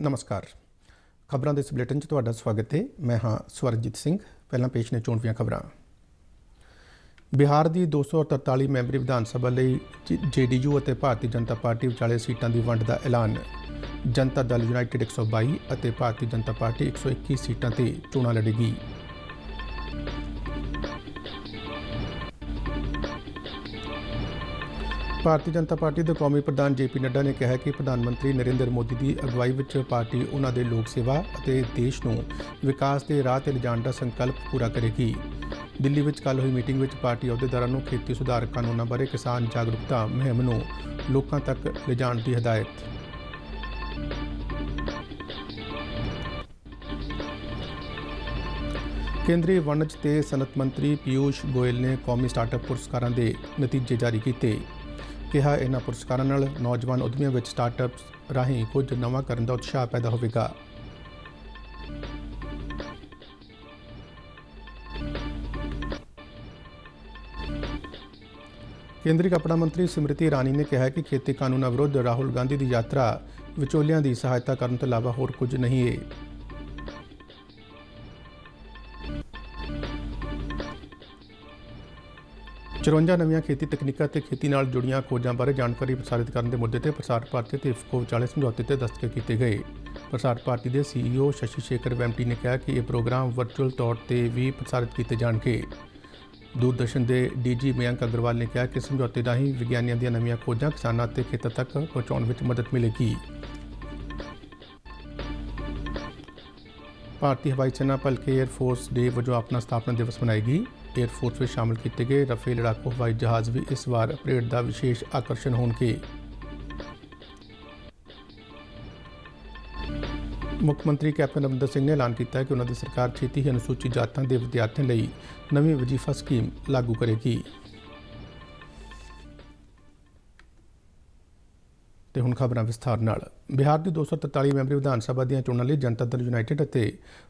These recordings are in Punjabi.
नमस्कार। खबरों के इस बुलेटिन च तुहाडा स्वागत है। मैं हाँ स्वरजीत सिंह। पहला पेश ने चोण दीआं खबरां। बिहार की 243 मैंबरी विधान सभा लई JDU और भारतीय जनता पार्टी विचाले सीटां की वंड का ऐलान। जनता दल यूनाइटेड 122 और भारतीय जनता पार्टी 121 सीटां ते चोणां लड़ेगी। भारतीय जनता पार्टी के कौमी प्रधान JP नड्डा ने कहा कि प्रधानमंत्री नरेंद्र मोदी की अगवाई विच पार्टी उन्हां दे लोक सेवा और देश को विकास के राह ते लिजाण का संकल्प पूरा करेगी। दिल्ली में कल हुई मीटिंग में पार्टी अहुदेदारां नूं खेती सुधार कानूनों बारे किसान जागरूकता मुहिम नूं लोकां तक लिजाण की हिदायत। केंद्रीय वणज ते सनत मंत्री पीयूष गोयल ने कौमी स्टार्टअप पुरस्कारों के नतीजे जारी किए। कहा इन्हां पुरस्कारों नाल नौजवान उद्यमियों में स्टार्टअप्स राहीं कुछ नवां करन दा उत्साह पैदा होवेगा। केंद्रीय कपड़ा मंत्री स्मृति ईरानी ने कहा कि खेती कानूनों विरुद्ध राहुल गांधी की यात्रा विचोलियां की सहायता करने तो इलावा होर कुछ नहीं है। 54 नवीं खेती तकनीकों ते खेती नाल जुड़ियां खोजां बारे जानकारी प्रसारित करने के मुद्दे ते प्रसार भारती ते इफको विचाले समझौते ते दस्तखत किए गए। प्रसार भारती के CEO शशि शेखर वेम्पटी ने कहा कि यह प्रोग्राम वर्चुअल तौर पर भी प्रसारित किए जाएंगे। दूरदर्शन के DG मयंक अग्रवाल ने कहा कि समझौते राही विज्ञानियों दी नवीं खोजां किसानां ते खेतां तक पहुँचाने में मदद मिलेगी। भारतीय हवाई सेना भलके एयरफोर्स डे वजों अपना स्थापना दिवस मनाएगी। एयरफोर्स में शामिल किए गए राफेल लड़ाकू हवाई जहाज़ भी इस बार परेड का विशेष आकर्षण होंगे। मुख्यमंत्री कैप्टन अमरिंदर सिंह ने ऐलान किया कि उन्होंने सरकार छेती ही अनुसूचित जातां के विद्यार्थियों लिए नवीं वजीफा स्कीम लागू करेगी। ते हुण खबरां विस्तार नाल। बिहार की 243 मैंबरी विधान सभा दी चोणां लई जनता दल यूनाइटेड और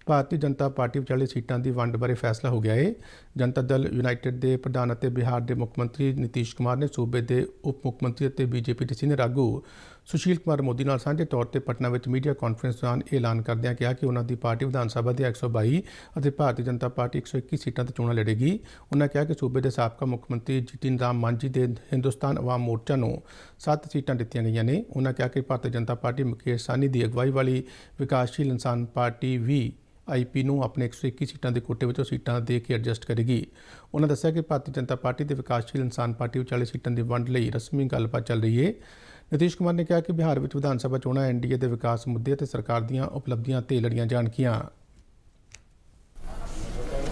भारतीय जनता पार्टी विचाले सीटां की वंड बारे फैसला हो गया है। जनता दल यूनाइटेड के प्रधान और बिहार के मुख्यमंत्री नीतीश कुमार ने सूबे के उप मुख्यमंत्री और BJP के सीनियर आगू सुशील कुमार मोदी नाल सांझे तौर पर पटना में मीडिया कॉन्फ्रेंस दौरान ऐलान करदिआं कहा कि उन्होंने पार्टी विधान सभा दी 122 और भारतीय जनता पार्टी 121 सीटां ते चोणां लड़ेगी। उन्होंने कहा कि सूबे के साबका मुख्यमंत्री जीतन राम मांझी के हिंदुस्तान अवाम मोर्चा नूं 7 सीटां दित्तिआं गईआं ने। उन्होंने कहा कि भारतीय जनता पार्टी मुकेश साहनी की अगवाई वाली विकासशील इंसान पार्टी VIP नूं अपने 121 सीटां के कोटे विचों सीटां दे के एडजस्ट करेगी। उन्होंने दस्सिआ कि भारतीय जनता पार्टी ते विकासशील इंसान पार्टी विचाले सीटां की वंड लई रस्मी गलबात चल रही है। नीतीश कुमार ने कहा कि बिहार में विधान सभा चोणां NDA के विकास मुद्दे और सरकार दीआं उपलब्धियां ते लड़ियां जाणगियां।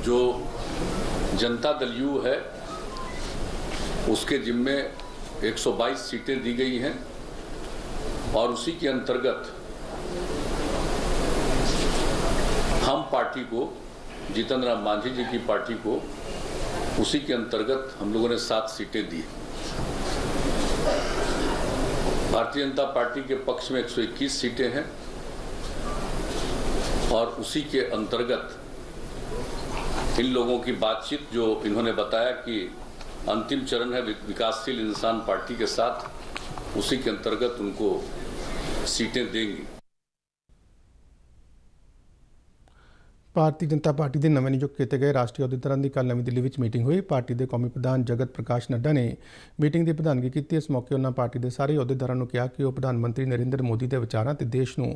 जो जनता दल यू है उसके जिम्मे 122 सीटें दी गई हैं और उसी के अंतर्गत हम पार्टी को, जीतन राम मांझी जी की पार्टी को, उसी के अंतर्गत हम लोगों ने 7 सीटें दी। भारतीय जनता पार्टी के पक्ष में 121 सीटें हैं और उसी के अंतर्गत इन लोगों की बातचीत जो इन्होंने बताया कि अंतिम चरण है विकासशील इंसान पार्टी के साथ, उसी के अंतर्गत उनको सीटें देंगी। भारतीय जनता पार्टी के नवें नियुक्त किए गए राष्ट्रीय अहुदेदारां की कल नवी दिल्ली में मीटिंग हुई। पार्टी के कौमी प्रधान जगत प्रकाश नड्डा ने मीटिंग की प्रधानगी की। इस मौके उन्होंने पार्टी के सारे अहुदेदारां नूं कहा कि वह प्रधानमंत्री नरेंद्र मोदी के विचारों और देश को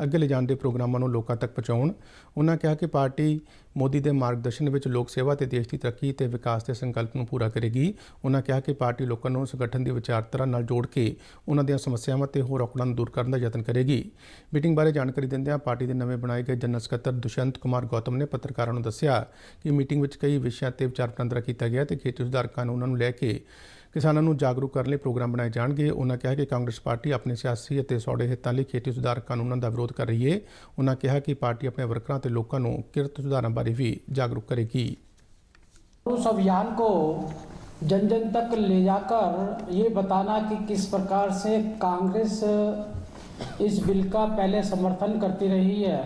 अगे ले जाने के प्रोग्रामों को लोगों तक पहुँचाउण। उन्होंने कहा कि पार्टी मोदी के मार्गदर्शन में लोक सेवा और देश की तरक्की और विकास के संकल्प को पूरा करेगी। उन्होंने कहा कि पार्टी लोगों को संगठन की विचारधारा नाल जोड़ के उन्होंने समस्यावां ते होर औकड़ां दूर करने का यत्न करेगी। मीटिंग बारे जानकारी दिंदिआं पार्टी के नवे बनाए गए जनरल सकत्तर दुष्यंत कुमार गौतम ने पत्रकारों को दस्सिआ कि मीटिंग में कई विषयों पर विचार वटांदरा किया गया तो खेती सुधार कानूनों लैके किसानों को जागरूक करने प्रोग्राम बनाए जाएंगे। उन्होंने कहा कि कांग्रेस पार्टी अपने सियासी और सौड़े हितों लिए खेती सुधार कानूनों का विरोध कर रही है। उन्होंने कहा कि पार्टी अपने वर्करां और लोगों को किरत सुधारों बारे भी जागरूक करेगी। उस अभियान को जन जन तक ले जाकर ये बताना कि किस प्रकार से कांग्रेस इस बिल का पहले समर्थन करती रही है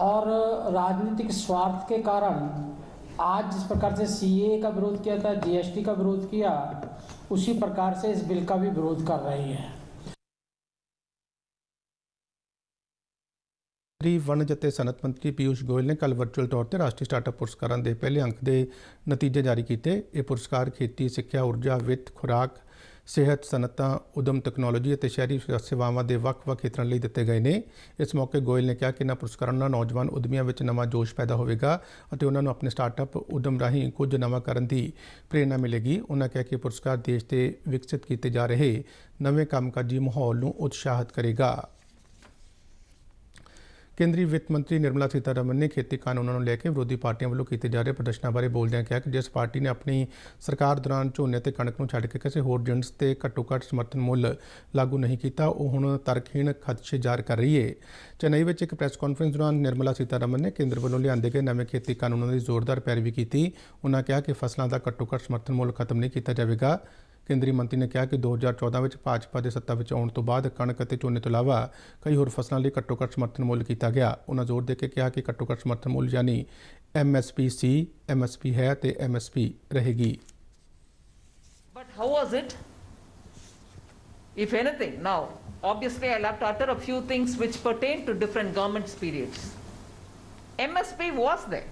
और राजनीतिक स्वार्थ के कारण आज जिस प्रकार से CAA का विरोध किया था, GST का विरोध किया, उसी प्रकार से इस बिल का भी विरोध कर रही है। ਕੇਂਦਰੀ ਵਣਜ ਅਤੇ ਸਨਅਤ ਮੰਤਰੀ ਪੀਯੂਸ਼ ਗੋਇਲ ਨੇ ਕੱਲ੍ਹ ਵਰਚੁਅਲ ਤੌਰ ਤੇ ਰਾਸ਼ਟਰੀ ਸਟਾਰਟਅਪ ਪੁਰਸਕਾਰਾਂ ਦੇ ਪਹਿਲੇ ਅੰਕ ਦੇ ਨਤੀਜੇ ਜਾਰੀ ਕੀਤੇ। ਇਹ ਪੁਰਸਕਾਰ ਖੇਤੀ, ਸਿੱਖਿਆ, ਊਰਜਾ, ਵਿੱਤ, ਖੁਰਾਕ, ਸਿਹਤ, ਸਨਅਤਾਂ, ਉਦਮ, ਤਕਨਾਲੋਜੀ ਅਤੇ ਸ਼ਹਿਰੀ ਸੇਵਾਵਾਂ ਦੇ ਵੱਖ-ਵੱਖ ਖੇਤਰਾਂ ਲਈ ਦਿੱਤੇ ਗਏ ਨੇ। ਇਸ ਮੌਕੇ ਗੋਇਲ ਨੇ ਕਿਹਾ ਕਿ ਇਹਨਾਂ ਪੁਰਸਕਾਰਾਂ ਨਾਲ ਨੌਜਵਾਨ ਉਦਮੀਆਂ ਵਿੱਚ ਨਵਾਂ ਜੋਸ਼ ਪੈਦਾ ਹੋਵੇਗਾ ਅਤੇ ਉਹਨਾਂ ਨੂੰ ਆਪਣੇ ਸਟਾਰਟਅਪ ਉਦਮ ਰਾਹੀਂ ਕੁਝ ਨਵਾਂ ਕਰਨ ਦੀ ਪ੍ਰੇਰਨਾ ਮਿਲੇਗੀ। ਉਹਨਾਂ ਕਿਹਾ ਕਿ ਪੁਰਸਕਾਰ ਦੇਸ਼ ਦੇ ਵਿਕਸਿਤ ਕੀਤੇ ਜਾ ਰਹੇ ਨਵੇਂ ਕੰਮਕਾਜੀ ਮਾਹੌਲ ਨੂੰ ਉਤਸ਼ਾਹਿਤ ਕਰੇਗਾ। ਕੇਂਦਰੀ ਵਿੱਤ ਮੰਤਰੀ ਨਿਰਮਲਾ ਸੀਤਾਰਮਨ ਨੇ ਖੇਤੀ ਕਾਨੂੰਨਾਂ ਨੂੰ ਲੈ ਕੇ ਵਿਰੋਧੀ ਪਾਰਟੀਆਂ ਵੱਲੋਂ ਕੀਤੇ ਜਾ ਰਹੇ ਪ੍ਰਦਰਸ਼ਨਾਂ ਬਾਰੇ ਬੋਲਦਿਆਂ ਕਿਹਾ ਕਿ ਜਿਸ ਪਾਰਟੀ ਨੇ ਆਪਣੀ ਸਰਕਾਰ ਦੌਰਾਨ ਝੋਨੇ ਤੇ ਕਣਕ ਨੂੰ ਛੱਡ ਕੇ ਕਿਸੇ ਹੋਰ ਜਿਣਸ ਤੇ ਘੱਟੋ-ਘੱਟ ਸਮਰਥਨ ਮੁੱਲ ਲਾਗੂ ਨਹੀਂ ਕੀਤਾ, ਉਹ ਹੁਣ ਤਰਕਹੀਣ ਖਦਸ਼ੇ ਜ਼ਾਹਰ ਕਰ ਰਹੀ ਹੈ। ਚੇਨਈ ਵਿੱਚ ਇੱਕ ਪ੍ਰੈਸ ਕਾਨਫਰੰਸ ਦੌਰਾਨ ਨਿਰਮਲਾ ਸੀਤਾਰਮਨ ਨੇ ਕੇਂਦਰ ਵੱਲੋਂ ਲਿਆਂਦੇ ਗਏ ਨਵੇਂ ਖੇਤੀ ਕਾਨੂੰਨਾਂ ਦੀ ਜ਼ੋਰਦਾਰ ਪੈਰਵੀ ਕੀਤੀ। ਉਹਨਾਂ ਕਿਹਾ ਕਿ ਫਸਲਾਂ ਦਾ ਘੱਟੋ-ਘੱਟ ਸਮਰਥਨ ਮੁੱਲ ਖਤਮ ਨਹੀਂ ਕੀਤਾ ਜਾਵੇਗਾ। ਕੇਂਦਰੀ ਮੰਤਰੀ ਨੇ ਕਿਹਾ ਕਿ 2014 ਵਿੱਚ ਭਾਜਪਾ ਦੇ ਸੱਤਾ ਵਿੱਚ ਆਉਣ ਤੋਂ ਬਾਅਦ ਕਣਕ ਅਤੇ ਝੋਨੇ ਤੋਂ ਇਲਾਵਾ ਕਈ ਹੋਰ ਫਸਲਾਂ ਲਈ ਘੱਟੋ-ਘੱਟ ਸਮਰਥਨ ਮੁੱਲ ਕੀਤਾ ਗਿਆ। ਉਹਨਾਂ ਜ਼ੋਰ ਦੇ ਕੇ ਕਿਹਾ ਕਿ ਘੱਟੋ-ਘੱਟ ਸਮਰਥਨ ਮੁੱਲ ਯਾਨੀ MSP ਸੀ, MSP ਹੈ ਤੇ MSP ਰਹੇਗੀ। But how was it? If anything, now, obviously I'll have to utter a few things which pertain to different governments' periods. MSP was there.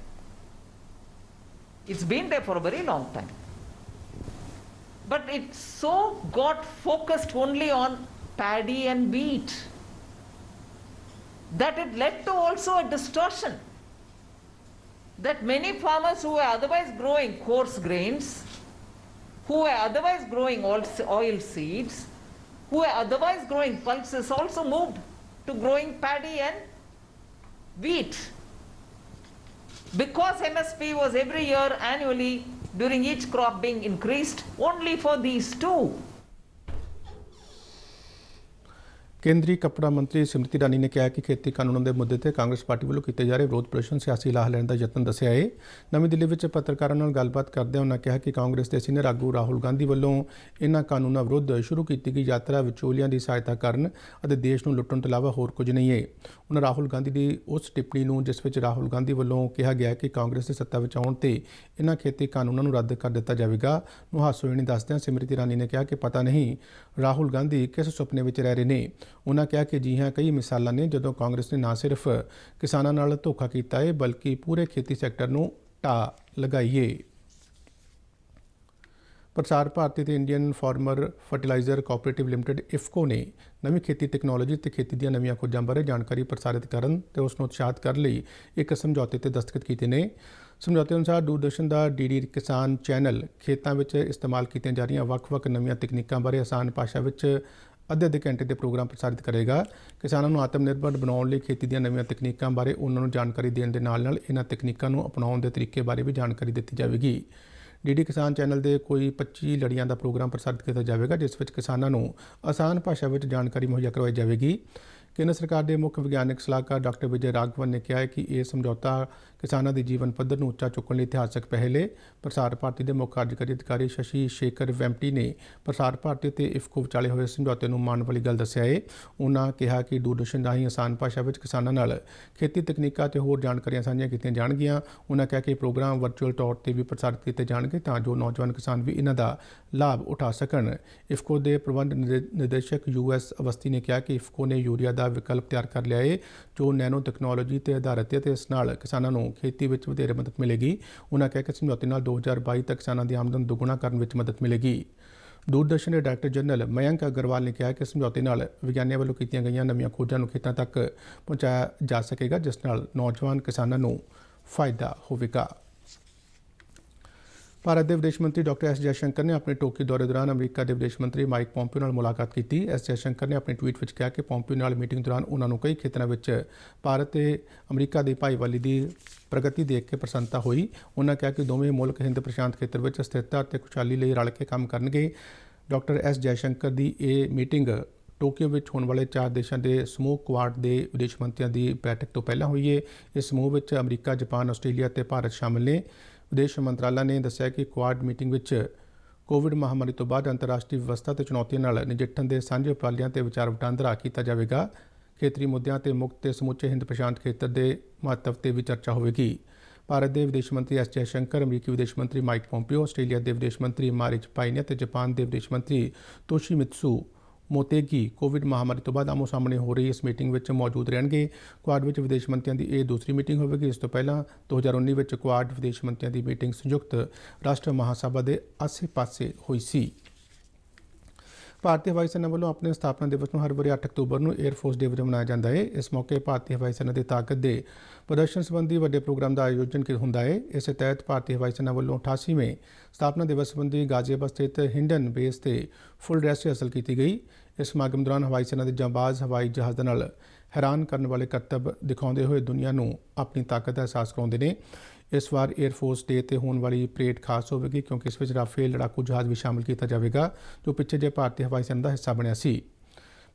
It's been there for a very long time. But it so got focused only on paddy and wheat that it led to also a distortion. That many farmers who were otherwise growing coarse grains, who were otherwise growing oil seeds, who were otherwise growing pulses also moved to growing paddy and wheat. Because MSP was every year annually during each crop being increased only for these two. ਕੇਂਦਰੀ ਕੱਪੜਾ ਮੰਤਰੀ ਸਿਮਰਤੀ ਇਰਾਨੀ ਨੇ ਕਿਹਾ ਕਿ ਖੇਤੀ ਕਾਨੂੰਨਾਂ ਦੇ ਮੁੱਦੇ ਤੇ ਕਾਂਗਰਸ ਪਾਰਟੀ ਵੱਲੋਂ ਕੀਤੇ ਜਾ ਰਹੇ ਵਿਰੋਧ ਪ੍ਰਦਰਸ਼ਨ ਸਿਆਸੀ ਲਾਹਾ ਲੈਣ ਦਾ ਯਤਨ ਦੱਸਿਆ ਹੈ। ਨਵੀਂ ਦਿੱਲੀ ਵਿੱਚ ਪੱਤਰਕਾਰਾਂ ਨਾਲ ਗੱਲਬਾਤ ਕਰਦਿਆਂ ਉਹਨਾਂ ਕਿਹਾ ਕਿ ਕਾਂਗਰਸ ਦੇ ਸੀਨੀਅਰ ਆਗੂ ਰਾਹੁਲ ਗਾਂਧੀ ਵੱਲੋਂ ਇਹਨਾਂ ਕਾਨੂੰਨਾਂ ਵਿਰੁੱਧ ਸ਼ੁਰੂ ਕੀਤੀ ਗਈ ਯਾਤਰਾ ਵਿਚੋਲਿਆਂ ਦੀ ਸਹਾਇਤਾ ਕਰਨ ਅਤੇ ਦੇਸ਼ ਨੂੰ ਲੁੱਟਣ ਤੋਂ ਇਲਾਵਾ ਹੋਰ ਕੁਝ ਨਹੀਂ ਹੈ। ਉਹਨਾਂ ਰਾਹੁਲ ਗਾਂਧੀ ਦੀ ਉਸ ਟਿੱਪਣੀ ਨੂੰ ਜਿਸ ਵਿੱਚ ਰਾਹੁਲ ਗਾਂਧੀ ਵੱਲੋਂ ਕਿਹਾ ਗਿਆ ਕਿ ਕਾਂਗਰਸ ਦੀ ਸੱਤਾ ਵਿੱਚ ਆਉਣ ਤੇ ਇਹਨਾਂ ਖੇਤੀ ਕਾਨੂੰਨਾਂ ਨੂੰ ਰੱਦ ਕਰ ਦਿੱਤਾ ਜਾਵੇਗਾ ਨੂੰ ਹਾਸੋਹੀਣੀ ਦੱਸਦਿਆਂ ਸਿਮਰਤੀ ਇਰਾਨੀ ਨੇ ਕਿਹਾ ਕਿ ਪਤਾ ਨਹੀਂ ਰਾਹੁਲ ਗਾਂਧੀ ਕਿਸ ਸੁਪਨੇ ਵਿੱਚ ਰਹਿ ਰਹੇ ਨੇ। ਉਹਨਾਂ ਕਿਹਾ ਕਿ ਜੀ ਹਾਂ, ਕਈ ਮਿਸਾਲਾਂ ਨੇ ਜਦੋਂ ਕਾਂਗਰਸ ਨੇ ਨਾ ਸਿਰਫ ਕਿਸਾਨਾਂ ਨਾਲ ਧੋਖਾ ਕੀਤਾ ਹੈ ਬਲਕਿ ਪੂਰੇ ਖੇਤੀ ਸੈਕਟਰ ਨੂੰ ਢਾਹ ਲਗਾਈ ਹੈ। ਪ੍ਰਸਾਰ ਭਾਰਤੀ ਤੇ Indian farmer fertiliser cooperative limited IFFCO ਨੇ ਨਵੀਂ ਖੇਤੀ ਟੈਕਨੋਲੋਜੀ ਤੇ ਖੇਤੀ ਦੀਆਂ ਨਵੀਆਂ ਖੋਜਾਂ ਬਾਰੇ ਜਾਣਕਾਰੀ ਪ੍ਰਸਾਰਿਤ ਕਰਨ ਤੇ ਉਸ ਨੂੰ ਉਤਸ਼ਾਹਿਤ ਕਰਨ ਲਈ ਇੱਕ ਸਮਝੌਤੇ ਤੇ ਦਸਤਖਤ ਕੀਤੇ ਨੇ। ਸਮਝੌਤੇ ਅਨੁਸਾਰ ਦੂਰਦਰਸ਼ਨ ਦਾ DD ਕਿਸਾਨ ਚੈਨਲ ਖੇਤਾਂ ਵਿੱਚ ਇਸਤੇਮਾਲ ਕੀਤੀਆਂ ਜਾ ਰਹੀਆਂ ਵੱਖ-ਵੱਖ ਨਵੀਆਂ ਤਕਨੀਕਾਂ ਬਾਰੇ ਆਸਾਨ ਭਾਸ਼ਾ ਵਿੱਚ ਅੱਧੇ ਘੰਟੇ ਦੇ ਪ੍ਰੋਗਰਾਮ ਪ੍ਰਸਾਰਿਤ ਕਰੇਗਾ। ਕਿਸਾਨਾਂ ਨੂੰ ਆਤਮ ਨਿਰਭਰ ਬਣਾਉਣ ਲਈ ਖੇਤੀ ਦੀਆਂ ਨਵੀਆਂ ਤਕਨੀਕਾਂ ਬਾਰੇ ਉਹਨਾਂ ਨੂੰ ਜਾਣਕਾਰੀ ਦੇਣ ਦੇ ਨਾਲ-ਨਾਲ ਇਹਨਾਂ ਤਕਨੀਕਾਂ ਨੂੰ ਅਪਣਾਉਣ ਦੇ ਤਰੀਕੇ ਬਾਰੇ ਵੀ ਜਾਣਕਾਰੀ ਦਿੱਤੀ ਜਾਵੇਗੀ। DD ਕਿਸਾਨ ਚੈਨਲ ਦੇ ਕੋਈ 25 ਲੜੀਆਂ ਦਾ ਪ੍ਰੋਗਰਾਮ ਪ੍ਰਸਾਰਿਤ ਕੀਤਾ ਜਾਵੇਗਾ ਜਿਸ ਵਿੱਚ ਕਿਸਾਨਾਂ ਨੂੰ ਆਸਾਨ ਭਾਸ਼ਾ ਵਿੱਚ ਜਾਣਕਾਰੀ ਮੁਹੱਈਆ ਕਰਵਾਈ ਜਾਵੇਗੀ। ਕੇਂਦਰ ਸਰਕਾਰ ਦੇ ਮੁੱਖ ਵਿਗਿਆਨਕ ਸਲਾਹਕਾਰ ਡਾਕਟਰ ਵਿਜੇ ਰਾਘਵਨ ਨੇ ਕਿਹਾ ਹੈ ਕਿ ਇਹ ਸਮਝੌਤਾ ਕਿਸਾਨਾਂ ਦੇ ਜੀਵਨ ਪੱਧਰ ਨੂੰ ਉੱਚਾ ਚੁੱਕਣ ਲਈ ਇਤਿਹਾਸਕ ਪਹਿਲ ਹੈ। ਪ੍ਰਸਾਰ ਭਾਰਤੀ ਦੇ ਮੁੱਖ ਕਾਰਜਕਾਰੀ ਅਧਿਕਾਰੀ ਸ਼ਸ਼ੀ ਸ਼ੇਖਰ ਵੈਂਪਟੀ ਨੇ ਪ੍ਰਸਾਰ ਭਾਰਤੀ ਤੇ ਇਫਕੋ ਵਿਚਾਲੇ ਹੋਏ ਸਮਝੌਤੇ ਨੂੰ ਮਾਣ ਵਾਲੀ ਗੱਲ ਦੱਸਿਆ ਹੈ। ਉਹਨਾਂ ਕਿਹਾ ਕਿ ਦੂਰਦਰਸ਼ਨ ਰਾਹੀਂ ਆਸਾਨ ਭਾਸ਼ਾ ਵਿੱਚ ਕਿਸਾਨਾਂ ਨਾਲ ਖੇਤੀ ਤਕਨੀਕਾਂ ਤੇ ਹੋਰ ਜਾਣਕਾਰੀਆਂ ਸਾਂਝੀਆਂ ਕੀਤੀਆਂ ਜਾਣਗੀਆਂ। ਉਹਨਾਂ ਕਿਹਾ ਕਿ ਪ੍ਰੋਗਰਾਮ ਵਰਚੁਅਲ ਤੌਰ ਤੇ ਵੀ ਪ੍ਰਸਾਰਿਤ ਕੀਤੇ ਜਾਣਗੇ ਤਾਂ ਜੋ ਨੌਜਵਾਨ ਕਿਸਾਨ ਵੀ ਇਹਨਾਂ ਦਾ ਲਾਭ ਉਠਾ ਸਕਣ। ਇਫਕੋ ਦੇ ਪ੍ਰਬੰਧ ਨਿਰਦੇਸ਼ਕ US ਅਵਸਥੀ ਨੇ ਕਿਹਾ ਕਿ ਇਫਕੋ ਨੇ ਯੂਰੀਆ ਦਾ ਵਿਕਲਪ ਤਿਆਰ ਕਰ ਲਿਆ ਹੈ ਜੋ ਨੈਨੋ ਤਕਨਾਲੋਜੀ ਤੇ ਆਧਾਰਿਤ ਹੈ ਤੇ ਇਸ ਨਾਲ ਕਿਸਾਨਾਂ ਨੂੰ ਖੇਤੀ ਵਿੱਚ ਵਧੇਰੇ ਮਦਦ ਮਿਲੇਗੀ। ਉਹਨਾਂ ਕਿਹਾ ਕਿ ਸਮਝੌਤੇ ਨਾਲ 2022 ਤੱਕ ਕਿਸਾਨਾਂ ਦੀ ਆਮਦਨ ਦੁੱਗਣਾ ਕਰਨ ਵਿੱਚ ਮਦਦ ਮਿਲੇਗੀ। ਦੂਰਦਰਸ਼ਨ ਦੇ ਡਾਇਰੈਕਟਰ ਜਨਰਲ ਮਯੰਕ ਅਗਰਵਾਲ ਨੇ ਕਿਹਾ ਕਿ ਸਮਝੌਤੇ ਨਾਲ ਵਿਗਿਆਨੀਆਂ ਵੱਲੋਂ ਕੀਤੀਆਂ ਗਈਆਂ ਨਵੀਆਂ ਖੋਜਾਂ ਨੂੰ ਖੇਤਾਂ ਤੱਕ ਪਹੁੰਚਾਇਆ ਜਾ ਸਕੇਗਾ ਜਿਸ ਨਾਲ ਨੌਜਵਾਨ ਕਿਸਾਨਾਂ ਨੂੰ ਫਾਇਦਾ ਹੋਵੇਗਾ। ਭਾਰਤ ਦੇ ਵਿਦੇਸ਼ ਮੰਤਰੀ ਡਾਕਟਰ S ਜੈਸ਼ੰਕਰ ਨੇ ਆਪਣੇ ਟੋਕੀਓ ਦੌਰੇ ਦੌਰਾਨ ਅਮਰੀਕਾ ਦੇ ਵਿਦੇਸ਼ ਮੰਤਰੀ ਮਾਈਕ ਪੋਂਪੀਓ ਨਾਲ ਮੁਲਾਕਾਤ ਕੀਤੀ। S ਜੈਸ਼ੰਕਰ ਨੇ ਆਪਣੇ ਟਵੀਟ ਵਿੱਚ ਕਿਹਾ ਕਿ ਪੋਂਪੀਓ ਨਾਲ ਮੀਟਿੰਗ ਦੌਰਾਨ ਉਹਨਾਂ ਨੂੰ ਕਈ ਖੇਤਰਾਂ ਵਿੱਚ ਭਾਰਤ ਤੇ ਅਮਰੀਕਾ ਦੀ ਭਾਈਵਾਲੀ ਦੀ ਪ੍ਰਗਤੀ ਦੇਖ ਕੇ ਪ੍ਰਸੰਨਤਾ ਹੋਈ। ਉਹਨਾਂ ਕਿਹਾ ਕਿ ਦੋਵੇਂ ਮੁਲਕ ਹਿੰਦ ਪ੍ਰਸ਼ਾਂਤ ਖੇਤਰ ਵਿੱਚ ਸਥਿਰਤਾ ਅਤੇ ਖੁਸ਼ਹਾਲੀ ਲਈ ਰਲ ਕੇ ਕੰਮ ਕਰਨਗੇ। ਡਾਕਟਰ S ਜੈਸ਼ੰਕਰ ਦੀ ਇਹ ਮੀਟਿੰਗ ਟੋਕੀਓ ਵਿੱਚ ਹੋਣ ਵਾਲੇ 4 ਦੇਸ਼ਾਂ ਦੇ ਸਮੂਹ ਕੁਆਡ ਦੇ ਵਿਦੇਸ਼ ਮੰਤਰੀਆਂ ਦੀ ਬੈਠਕ ਤੋਂ ਪਹਿਲਾਂ ਹੋਈ ਹੈ। ਇਸ ਸਮੂਹ ਵਿੱਚ ਅਮਰੀਕਾ, ਜਾਪਾਨ, ਆਸਟ੍ਰੇਲੀਆ ਅਤੇ ਭਾਰਤ ਸ਼ਾਮਲ ਨੇ। ਵਿਦੇਸ਼ ਮੰਤਰਾਲਾ ਨੇ ਦੱਸਿਆ ਕਿ ਕੁਆਡ ਮੀਟਿੰਗ ਵਿੱਚ ਕੋਵਿਡ ਮਹਾਮਾਰੀ ਤੋਂ ਬਾਅਦ ਅੰਤਰਰਾਸ਼ਟਰੀ ਵਿਵਸਥਾ ਤੇ ਚੁਣੌਤੀਆਂ ਨਾਲ ਨਜਿੱਠਣ ਦੇ ਸਾਂਝੇ ਉਪਰਾਲਿਆਂ ਤੇ ਵਿਚਾਰ ਵਟਾਂਦਰਾ ਕੀਤਾ ਜਾਵੇਗਾ। ਖੇਤਰੀ ਮੁੱਦਿਆਂ ਤੇ ਮੁਕਤ ਤੇ ਸਮੁੱਚੇ ਹਿੰਦ ਪ੍ਰਸ਼ਾਂਤ ਖੇਤਰ ਦੇ ਮਹੱਤਵ ਤੇ ਵੀ ਚਰਚਾ ਹੋਵੇਗੀ। ਭਾਰਤ ਦੇ ਵਿਦੇਸ਼ ਮੰਤਰੀ S ਜੈਸ਼ੰਕਰ, ਅਮਰੀਕੀ ਵਿਦੇਸ਼ ਮੰਤਰੀ ਮਾਈਕ ਪੋਂਪੀਓ, ਆਸਟ੍ਰੇਲੀਆ ਦੇ ਵਿਦੇਸ਼ ਮੰਤਰੀ ਮਾਰਿਚ ਪਾਇਨੇ ਅਤੇ ਜਾਪਾਨ ਦੇ ਵਿਦੇਸ਼ ਮੰਤਰੀ ਤੋਸ਼ੀਮਿਤਸੂ ਮੋਤੇਗੀ ਕੋਵਿਡ ਮਹਾਮਾਰੀ ਤੋਂ ਬਾਅਦ ਆਮੋ ਸਾਹਮਣੇ ਹੋ ਰਹੀ ਇਸ ਮੀਟਿੰਗ ਵਿੱਚ ਮੌਜੂਦ ਰਹਿਣਗੇ। ਕੁਆਡ ਵਿੱਚ ਵਿਦੇਸ਼ ਮੰਤਰੀਆਂ ਦੀ ਇਹ ਦੂਸਰੀ ਮੀਟਿੰਗ ਹੋਵੇਗੀ। ਇਸ ਤੋਂ ਪਹਿਲਾਂ 2019 ਵਿੱਚ ਕੁਆਡ ਵਿਦੇਸ਼ ਮੰਤਰੀਆਂ ਦੀ ਮੀਟਿੰਗ ਸੰਯੁਕਤ ਰਾਸ਼ਟਰ ਮਹਾਸਭਾ ਦੇ ਆਸੇ-ਪਾਸੇ ਹੋਈ ਸੀ। ਭਾਰਤੀ ਹਵਾਈ ਸੈਨਾ ਵੱਲੋਂ ਆਪਣੇ ਸਥਾਪਨਾ ਦਿਵਸ ਨੂੰ ਹਰ ਵਾਰੀ 8 ਅਕਤੂਬਰ ਨੂੰ 에ਅਰਫੋਰਸ ਡੇ ਵਜੋਂ ਮਨਾਇਆ ਜਾਂਦਾ ਹੈ। ਇਸ ਮੌਕੇ ਭਾਰਤੀ ਹਵਾਈ ਸੈਨਾ ਦੀ ਤਾਕਤ ਦੇ ਪ੍ਰਦਰਸ਼ਨ ਸੰਬੰਧੀ ਵੱਡੇ ਪ੍ਰੋਗਰਾਮ ਦਾ ਆਯੋਜਨ ਹੁੰਦਾ ਹੈ। ਇਸ ਤਹਿਤ ਭਾਰਤੀ ਹਵਾਈ ਸੈਨਾ ਵੱਲੋਂ 88ਵੇਂ ਸਥਾਪਨਾ ਦਿਵਸ ਸੰਬੰਧੀ ਗਾਜ਼ੀਆਬਾਦ ਸਥਿਤ ਹਿੰਡਨ ਬੇਸ ਤੇ ਫੁੱਲ ਡਰੈਸ ਹਾਸਲ ਕੀਤੀ ਗਈ। ਇਸ ਸਮਾਗਮ ਦੌਰਾਨ ਹਵਾਈ ਸੈਨਾ ਦੇ ਜਾਂਬਾਜ਼ ਹਵਾਈ ਜਹਾਜ਼ਾਂ ਨਾਲ ਹੈਰਾਨ ਕਰਨ ਵਾਲੇ ਕਰਤੱਵ ਦਿਖਾਉਂਦੇ ਹੋਏ ਦੁਨੀਆ ਨੂੰ ਆਪਣੀ ਤਾਕਤ ਦਾ ਅਹਿਸਾਸ ਕਰਾਉਂਦੇ ਨੇ। ਇਸ ਵਾਰ 에ਅਰਫੋਰਸ ਡੇ ਤੇ ਹੋਣ ਵਾਲੀ ਪਰੇਡ ਖਾਸ ਹੋਵੇਗੀ ਕਿਉਂਕਿ ਇਸ ਵਿੱਚ ਰਾਫੇਲ ਲੜਾਕੂ ਜਹਾਜ਼ ਵੀ ਸ਼ਾਮਲ ਕੀਤਾ ਜਾਵੇਗਾ ਜੋ ਪਿੱਛੇ ਜੇ ਭਾਰਤੀ ਹਵਾਈ ਸੈਨਾ ਦਾ ਹਿੱਸਾ ਬਣਿਆ ਸੀ।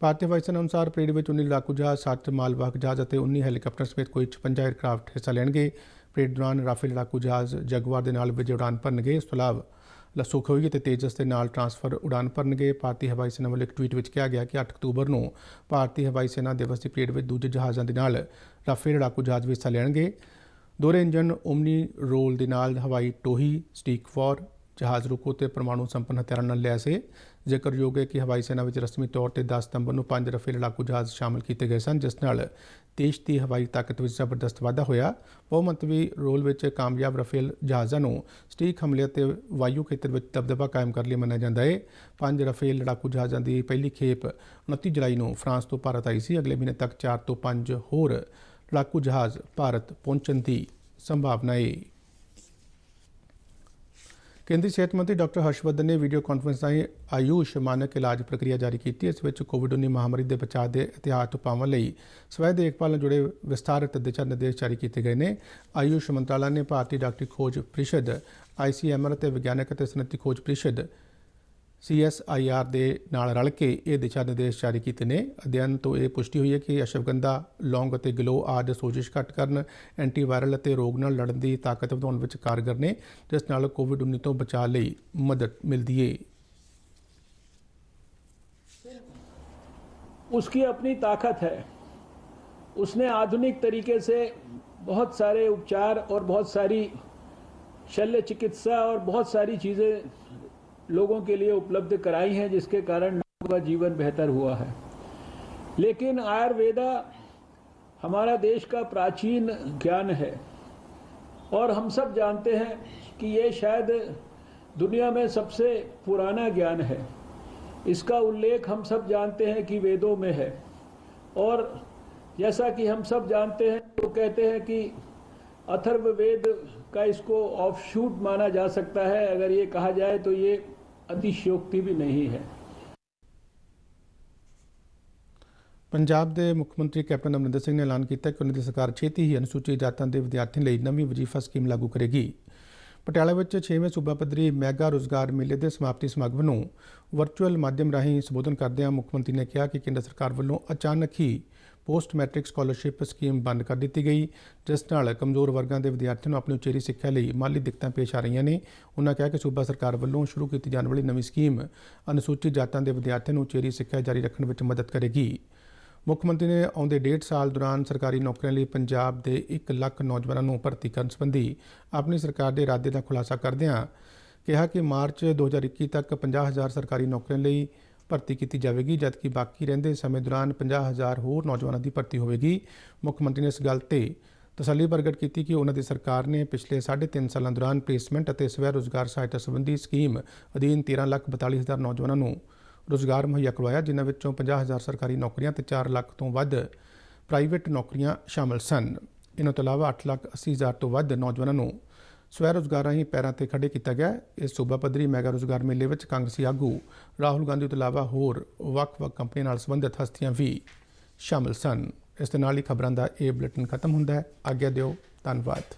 ਭਾਰਤੀ ਹਵਾਈ ਸੈਨਾ ਅਨੁਸਾਰ ਪਰੇਡ ਵਿੱਚ 19 ਲੜਾਕੂ ਜਹਾਜ਼, 7 ਮਾਲਵਾਹਕ ਜਹਾਜ਼ ਅਤੇ 19 ਹੈਲੀਕਾਪਟਰ ਸਮੇਤ ਕੋਈ 56 ਏਅਰਕ੍ਰਾਫਟ ਹਿੱਸਾ ਲੈਣਗੇ। ਪਰੇਡ ਦੌਰਾਨ ਰਾਫੇਲ ਲੜਾਕੂ ਜਹਾਜ਼ ਜਗੁਆਰ ਦੇ ਨਾਲ ਵਿਜੇ ਉਡਾਨ ਭਰਨਗੇ। ਇਸ ਤੋਂ ਇਲਾਵਾ ਸੁਖੋਈ ਅਤੇ ਤੇਜਸ ਦੇ ਨਾਲ ਟਰਾਂਸਫਰ ਉਡਾਨ ਭਰਨਗੇ। ਭਾਰਤੀ ਹਵਾਈ ਸੈਨਾ ਵੱਲੋਂ ਇੱਕ ਟਵੀਟ ਵਿੱਚ ਕਿਹਾ ਗਿਆ ਕਿ 8 ਅਕਤੂਬਰ ਨੂੰ ਭਾਰਤੀ ਹਵਾਈ ਸੈਨਾ ਦਿਵਸ ਦੀ ਪਰੇਡ ਵਿੱਚ ਦੂਜੇ ਜਹਾਜ਼ਾਂ ਦੇ ਨਾਲ ਰਾਫੇਲ ਲੜਾਕੂ ਜਹਾਜ਼ ਵੀ ਹਿੱਸਾ ਲੈਣਗੇ। ਦੋਹਰੇ ਇੰਜਨ ਓਮਨੀ ਰੋਲ ਦੇ ਨਾਲ ਹਵਾਈ ਟੋਹੀ, ਸਟੀਕ ਫੋਰ ਜਹਾਜ਼ ਰੁਕੋ ਤੇ ਪਰਮਾਣੂ ਸੰਪੰਨ ਹਥਿਆਰਾਂ ਨਾਲ ਲੈਸ ਹੈ। ਜ਼ਿਕਰਯੋਗ ਹੈ ਕਿ ਹਵਾਈ ਸੈਨਾ ਵਿੱਚ ਰਸਮੀ ਤੌਰ ਤੇ 10 ਸਤੰਬਰ ਨੂੰ 5 ਰਾਫੇਲ ਲੜਾਕੂ ਜਹਾਜ਼ ਸ਼ਾਮਲ ਕੀਤੇ ਗਏ ਸਨ, ਜਿਸ ਨਾਲ ਦੇਸ਼ ਦੀ ਹਵਾਈ ਤਾਕਤ ਵਿੱਚ ਜ਼ਬਰਦਸਤ ਵਾਧਾ ਹੋਇਆ। ਬਹੁਮੰਤਵੀ ਰੋਲ ਵਿੱਚ ਕਾਮਯਾਬ ਰਾਫੇਲ ਜਹਾਜ਼ਾਂ ਨੂੰ ਸਟੀਕ ਹਮਲੇ ਅਤੇ ਵਾਯੂ ਖੇਤਰ ਵਿੱਚ ਦਬਦਬਾ ਕਾਇਮ ਕਰਨ ਲਈ ਮੰਨਿਆ ਜਾਂਦਾ ਹੈ। 5 ਰਾਫੇਲ ਲੜਾਕੂ ਜਹਾਜ਼ਾਂ ਦੀ ਪਹਿਲੀ ਖੇਪ 29 ਜੁਲਾਈ ਨੂੰ ਫਰਾਂਸ ਤੋਂ ਭਾਰਤ ਆਈ ਸੀ। ਅਗਲੇ ਮਹੀਨੇ ਤੱਕ 4 ਤੋਂ 5 ਹੋਰ ਲੜਾਕੂ ਜਹਾਜ਼ ਭਾਰਤ ਪਹੁੰਚਣ ਦੀ ਸੰਭਾਵਨਾ ਹੈ। ਕੇਂਦਰੀ ਸਿਹਤ ਮੰਤਰੀ ਡਾਕਟਰ ਹਰਸ਼ਵਰਧਨ ਨੇ ਵੀਡੀਓ ਕਾਨਫਰੰਸ ਰਾਹੀਂ ਆਯੂਸ਼ ਮਾਨਕ ਇਲਾਜ ਪ੍ਰਕਿਰਿਆ ਜਾਰੀ ਕੀਤੀ। ਇਸ ਵਿੱਚ ਕੋਵਿਡ-19 ਮਹਾਮਾਰੀ ਦੇ ਬਚਾਅ ਦੇ ਇਤਿਹਾਤ ਉਪਾਵਾਂ ਲਈ ਸਵੈ ਦੇਖਭਾਲ ਨਾਲ ਜੁੜੇ ਵਿਸਤਾਰਤ ਦਿਸ਼ਾ ਨਿਰਦੇਸ਼ ਜਾਰੀ ਕੀਤੇ ਗਏ ਨੇ। ਆਯੂਸ਼ ਮੰਤਰਾਲਾ ਨੇ ਭਾਰਤੀ ਡਾਕਟਰੀ ਖੋਜ ਪ੍ਰੀਸ਼ਦ ICMR ਅਤੇ ਵਿਗਿਆਨਕ ਅਤੇ ਸਨਅਤੀ ਖੋਜ ਪ੍ਰੀਸ਼ਦ CSIR ਦੇ ਨਾਲ ਰਲ ਕੇ ਇਹ ਦਿਸ਼ਾ ਨਿਰਦੇਸ਼ ਜਾਰੀ ਕੀਤੇ ਨੇ। ਅਧਿਐਨ ਤੋਂ ਇਹ ਪੁਸ਼ਟੀ ਹੋਈ ਹੈ ਕਿ ਅਸ਼ਵਗੰਧਾ, ਲੌਂਗ ਅਤੇ ਗਲੋ ਆਦਿ ਸੋਜਿਸ਼ ਘੱਟ ਕਰਨ, ਐਂਟੀਵਾਇਰਲ ਅਤੇ ਰੋਗ ਨਾਲ ਲੜਨ ਦੀ ਤਾਕਤ ਵਧਾਉਣ ਵਿੱਚ ਕਾਰਗਰ ਨੇ, ਜਿਸ ਨਾਲ ਕੋਵਿਡ-19 ਤੋਂ ਬਚਾਅ ਲਈ ਮਦਦ ਮਿਲਦੀ ਹੈ। उसकी अपनी ताकत है। उसने आधुनिक तरीके से बहुत सारे उपचार और बहुत सारी शल्य चिकित्सा और बहुत सारी चीज़ें लोगों के लिए उपलब्ध कराई हैं, जिसके कारण लोगों का जीवन बेहतर हुआ है। लेकिन आयुर्वेदा हमारा देश का प्राचीन ज्ञान है और हम सब जानते हैं कि ये शायद दुनिया में सबसे पुराना ज्ञान है। इसका उल्लेख हम सब जानते हैं कि वेदों में है और जैसा कि हम सब जानते हैं तो कहते हैं कि अथर्ववेद का इसको ऑफशूट माना जा सकता है। अगर ये कहा जाए तो ये अतिशयोक्ति भी नहीं है। ਪੰਜਾਬ ਦੇ ਮੁੱਖ ਮੰਤਰੀ ਕੈਪਟਨ ਅਮਰਿੰਦਰ ਸਿੰਘ ਨੇ ਐਲਾਨ ਕੀਤਾ ਕਿ ਉਹਨਾਂ ਦੀ ਸਰਕਾਰ ਛੇਤੀ ਹੀ ਅਨੁਸੂਚਿਤ ਜਾਤਾਂ ਦੇ ਵਿਦਿਆਰਥੀਆਂ ਲਈ ਨਵੀਂ ਵਜ਼ੀਫਾ ਸਕੀਮ ਲਾਗੂ ਕਰੇਗੀ। ਪਟਿਆਲਾ ਵਿੱਚ 6ਵੇਂ ਸੂਬਾ ਪੱਧਰੀ ਮੈਗਾ ਰੋਜ਼ਗਾਰ ਮੇਲੇ ਦੇ ਸਮਾਪਤੀ ਸਮਾਗਮ ਨੂੰ ਵਰਚੁਅਲ ਮਾਧਿਅਮ ਰਾਹੀਂ ਸੰਬੋਧਨ ਕਰਦਿਆਂ ਮੁੱਖ ਮੰਤਰੀ ਨੇ ਕਿਹਾ ਕਿ ਕੇਂਦਰ ਸਰਕਾਰ ਵੱਲੋਂ ਅਚਾਨਕ ਹੀ ਪੋਸਟ ਮੈਟ੍ਰਿਕ ਸਕਾਲਰਸ਼ਿਪ ਸਕੀਮ ਬੰਦ ਕਰ ਦਿੱਤੀ ਗਈ, ਜਿਸ ਨਾਲ ਕਮਜ਼ੋਰ ਵਰਗਾਂ ਦੇ ਵਿਦਿਆਰਥੀਆਂ ਨੂੰ ਆਪਣੀ ਉਚੇਰੀ ਸਿੱਖਿਆ ਲਈ ਮਾਲੀ ਦਿੱਕਤਾਂ ਪੇਸ਼ ਆ ਰਹੀਆਂ ਨੇ। ਉਹਨਾਂ ਕਿਹਾ ਕਿ ਸੂਬਾ ਸਰਕਾਰ ਵੱਲੋਂ ਸ਼ੁਰੂ ਕੀਤੀ ਜਾਣ ਵਾਲੀ ਨਵੀਂ ਸਕੀਮ ਅਨੁਸੂਚਿਤ ਜਾਤਾਂ ਦੇ ਵਿਦਿਆਰਥੀਆਂ ਨੂੰ ਉਚੇਰੀ ਸਿੱਖਿਆ ਜਾਰੀ ਰੱਖਣ ਵਿੱਚ ਮਦਦ ਕਰੇਗੀ। ਮੁੱਖ ਮੰਤਰੀ ਨੇ ਆਉਂਦੇ 1.5 ਸਾਲ ਦੌਰਾਨ ਸਰਕਾਰੀ ਨੌਕਰੀਆਂ ਲਈ ਪੰਜਾਬ ਦੇ 1 ਲੱਖ ਨੌਜਵਾਨਾਂ ਨੂੰ ਭਰਤੀ ਕਰਨ ਸੰਬੰਧੀ ਆਪਣੀ ਸਰਕਾਰ ਦੇ ਇਰਾਦੇ ਦਾ ਖੁਲਾਸਾ ਕਰਦਿਆਂ ਕਿਹਾ ਕਿ ਮਾਰਚ 2021 ਤੱਕ 50,000 ਸਰਕਾਰੀ ਨੌਕਰੀਆਂ ਲਈ ਭਰਤੀ ਕੀਤੀ ਜਾਵੇਗੀ, ਜਦਕਿ ਬਾਕੀ ਰਹਿੰਦੇ ਸਮੇਂ ਦੌਰਾਨ 50,000 ਹੋਰ ਨੌਜਵਾਨਾਂ ਦੀ ਭਰਤੀ ਹੋਵੇਗੀ। ਮੁੱਖ ਮੰਤਰੀ ਨੇ ਇਸ ਗੱਲ ਤੇ ਤਸੱਲੀ ਪ੍ਰਗਟ ਕੀਤੀ ਕਿ ਉਹਨਾਂ ਦੀ ਸਰਕਾਰ ਨੇ ਪਿਛਲੇ 3.5 ਸਾਲਾਂ ਦੌਰਾਨ ਪਲੇਸਮੈਂਟ ਅਤੇ ਸਵੈ ਰੁਜ਼ਗਾਰ ਸਹਾਇਤਾ ਸੰਬੰਧੀ ਸਕੀਮ ਅਧੀਨ 13,42,000 ਨੌਜਵਾਨਾਂ ਨੂੰ ਰੁਜ਼ਗਾਰ ਮੁਹੱਈਆ ਕਰਵਾਇਆ, ਜਿਨ੍ਹਾਂ ਵਿੱਚੋਂ 50,000 ਸਰਕਾਰੀ ਨੌਕਰੀਆਂ ਅਤੇ 4 ਲੱਖ ਤੋਂ ਵੱਧ ਪ੍ਰਾਈਵੇਟ ਨੌਕਰੀਆਂ ਸ਼ਾਮਲ ਸਨ। ਇਹਨਾਂ ਤੋਂ ਇਲਾਵਾ 8,80,000 ਤੋਂ ਵੱਧ ਨੌਜਵਾਨਾਂ ਨੂੰ ਸਵੈ ਰੁਜ਼ਗਾਰ ਰਾਹੀਂ ਪੈਰਾਂ ਤੇ ਖੜੇ ਕੀਤਾ ਗਿਆ। ਇਸ ਸੂਬਾ ਪੱਧਰੀ ਮੈਗਾ ਰੁਜ਼ਗਾਰ ਮੇਲੇ ਵਿੱਚ ਕਾਂਗਰਸੀ ਆਗੂ ਰਾਹੁਲ ਗਾਂਧੀ ਤੋਂ ਇਲਾਵਾ ਹੋਰ ਵੱਖ-ਵੱਖ ਕੰਪਨੀਆਂ ਨਾਲ ਸੰਬੰਧਿਤ ਹਸਤੀਆਂ ਵੀ ਸ਼ਾਮਲ ਸਨ। ਇਸ ਦੇ ਨਾਲ ਹੀ ਖਬਰਾਂ ਦਾ ਇਹ ਬੁਲੇਟਿਨ ਖਤਮ ਹੁੰਦਾ ਹੈ। ਆਗਿਆ ਦਿਓ। ਧੰਨਵਾਦ।